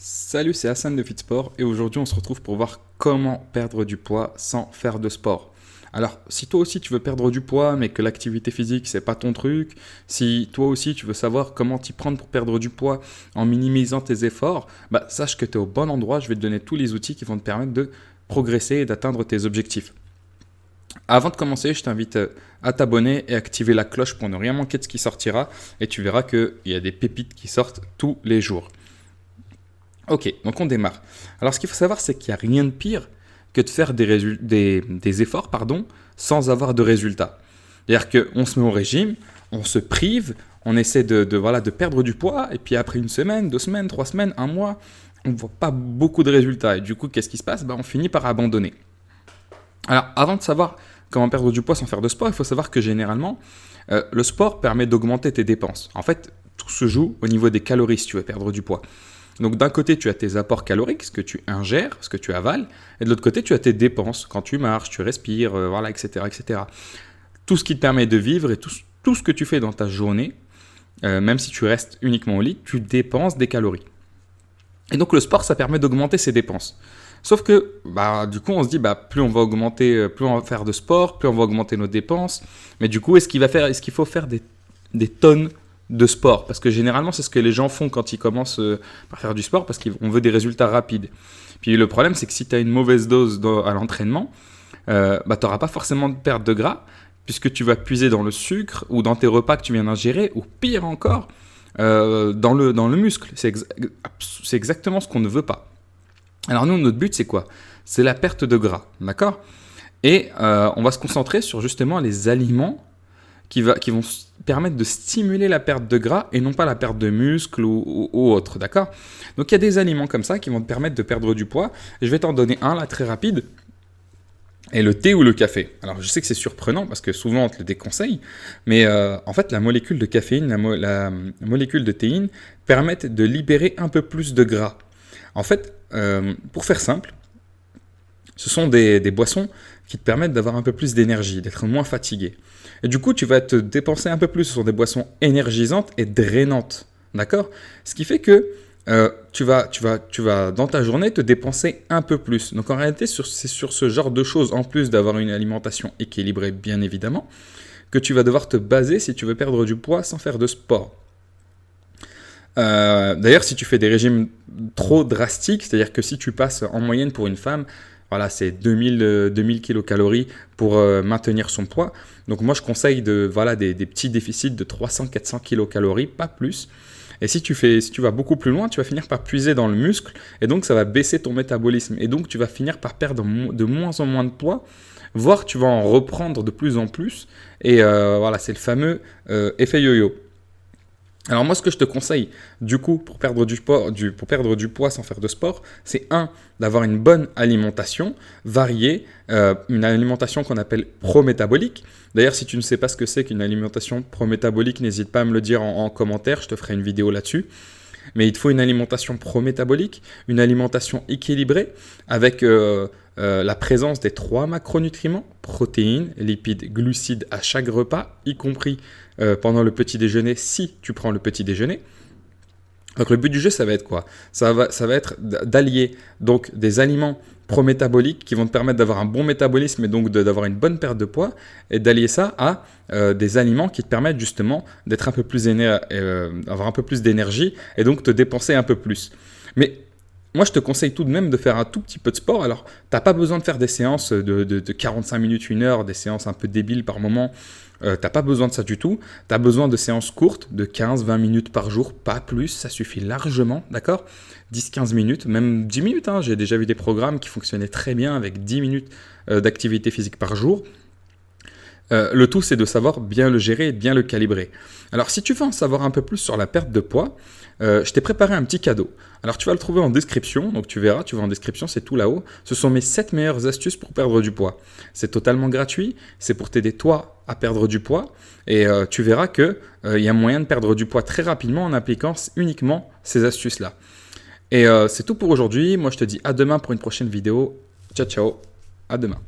Salut, c'est Hassan de Fitsport et aujourd'hui on se retrouve pour voir comment perdre du poids sans faire de sport. Alors, si toi aussi tu veux perdre du poids mais que l'activité physique c'est pas ton truc, si toi aussi tu veux savoir comment t'y prendre pour perdre du poids en minimisant tes efforts, sache que tu es au bon endroit, je vais te donner tous les outils qui vont te permettre de progresser et d'atteindre tes objectifs. Avant de commencer, je t'invite à t'abonner et activer la cloche pour ne rien manquer de ce qui sortira et tu verras qu'il y a des pépites qui sortent tous les jours. Ok, donc on démarre. Alors ce qu'il faut savoir, c'est qu'il n'y a rien de pire que de faire des efforts sans avoir de résultats. C'est-à-dire qu'on se met au régime, on se prive, on essaie de perdre du poids, et puis après une semaine, 2 semaines, 3 semaines, un mois, on ne voit pas beaucoup de résultats. Et du coup, qu'est-ce qui se passe? On finit par abandonner. Alors avant de savoir comment perdre du poids sans faire de sport, il faut savoir que généralement, le sport permet d'augmenter tes dépenses. En fait, tout se joue au niveau des calories si tu veux perdre du poids. Donc d'un côté, tu as tes apports caloriques, ce que tu ingères, ce que tu avales, et de l'autre côté, tu as tes dépenses, quand tu marches, tu respires, etc., etc. Tout ce qui te permet de vivre et tout ce que tu fais dans ta journée, même si tu restes uniquement au lit, tu dépenses des calories. Et donc le sport, ça permet d'augmenter ses dépenses. Sauf que, du coup, on se dit, plus on va augmenter, plus on va faire de sport, plus on va augmenter nos dépenses. Mais du coup, est-ce qu'il faut faire des tonnes de sport? Parce que généralement, c'est ce que les gens font quand ils commencent par faire du sport, parce qu'on veut des résultats rapides. Puis le problème, c'est que si tu as une mauvaise dose à l'entraînement, tu n'auras pas forcément de perte de gras, puisque tu vas puiser dans le sucre ou dans tes repas que tu viens d'ingérer, ou pire encore, dans le muscle. C'est exactement ce qu'on ne veut pas. Alors nous, notre but, c'est quoi? C'est la perte de gras, d'accord? Et on va se concentrer sur justement les aliments qui vont permettre de stimuler la perte de gras et non pas la perte de muscle ou autre, d'accord? Donc il y a des aliments comme ça qui vont te permettre de perdre du poids. Je vais t'en donner un là très rapide. Et le thé ou le café. Alors je sais que c'est surprenant parce que souvent on te le déconseille, mais en fait la molécule de caféine, la molécule de théine permettent de libérer un peu plus de gras. En fait, pour faire simple, ce sont des boissons qui te permettent d'avoir un peu plus d'énergie, d'être moins fatigué. Et du coup, tu vas te dépenser un peu plus. Ce sont des boissons énergisantes et drainantes. D'accord? Ce qui fait que tu vas, dans ta journée, te dépenser un peu plus. Donc en réalité, c'est sur ce genre de choses, en plus d'avoir une alimentation équilibrée, bien évidemment, que tu vas devoir te baser si tu veux perdre du poids sans faire de sport. D'ailleurs, si tu fais des régimes trop drastiques, c'est-à-dire que si tu passes en moyenne pour une femme, c'est 2000 kilocalories pour maintenir son poids. Donc moi, je conseille des petits déficits de 300-400 kilocalories, pas plus. Et si tu vas beaucoup plus loin, tu vas finir par puiser dans le muscle et donc ça va baisser ton métabolisme. Et donc tu vas finir par perdre de moins en moins de poids, voire tu vas en reprendre de plus en plus. Et c'est le fameux effet yo-yo. Alors moi, ce que je te conseille, du coup, pour perdre du poids sans faire de sport, c'est d'avoir une bonne alimentation variée, une alimentation qu'on appelle pro-métabolique. D'ailleurs, si tu ne sais pas ce que c'est qu'une alimentation pro-métabolique, n'hésite pas à me le dire en commentaire, je te ferai une vidéo là-dessus. Mais il te faut une alimentation pro-métabolique, une alimentation équilibrée avec la présence des 3 macronutriments, protéines, lipides, glucides à chaque repas, y compris pendant le petit déjeuner si tu prends le petit déjeuner. Donc le but du jeu, ça va être quoi? Ça va être d'allier donc des aliments pro-métaboliques qui vont te permettre d'avoir un bon métabolisme et donc d'avoir une bonne perte de poids, et d'allier ça à des aliments qui te permettent justement d'être un peu plus avoir un peu plus d'énergie et donc te dépenser un peu plus. Mais moi, je te conseille tout de même de faire un tout petit peu de sport. Alors, tu n'as pas besoin de faire des séances de 45 minutes, 1 heure, des séances un peu débiles par moment. Tu n'as pas besoin de ça du tout. Tu as besoin de séances courtes de 15-20 minutes par jour, pas plus. Ça suffit largement, d'accord? 10-15 minutes, même 10 minutes. J'ai déjà vu des programmes qui fonctionnaient très bien avec 10 minutes d'activité physique par jour. Le tout, c'est de savoir bien le gérer et bien le calibrer. Alors, si tu veux en savoir un peu plus sur la perte de poids, je t'ai préparé un petit cadeau. Alors, tu vas le trouver en description, donc tu verras, tu vas en description, c'est tout là-haut. Ce sont mes 7 meilleures astuces pour perdre du poids. C'est totalement gratuit, c'est pour t'aider toi à perdre du poids, et tu verras qu'il y a moyen de perdre du poids très rapidement en appliquant uniquement ces astuces-là. Et c'est tout pour aujourd'hui. Moi, je te dis à demain pour une prochaine vidéo. Ciao, ciao, à demain.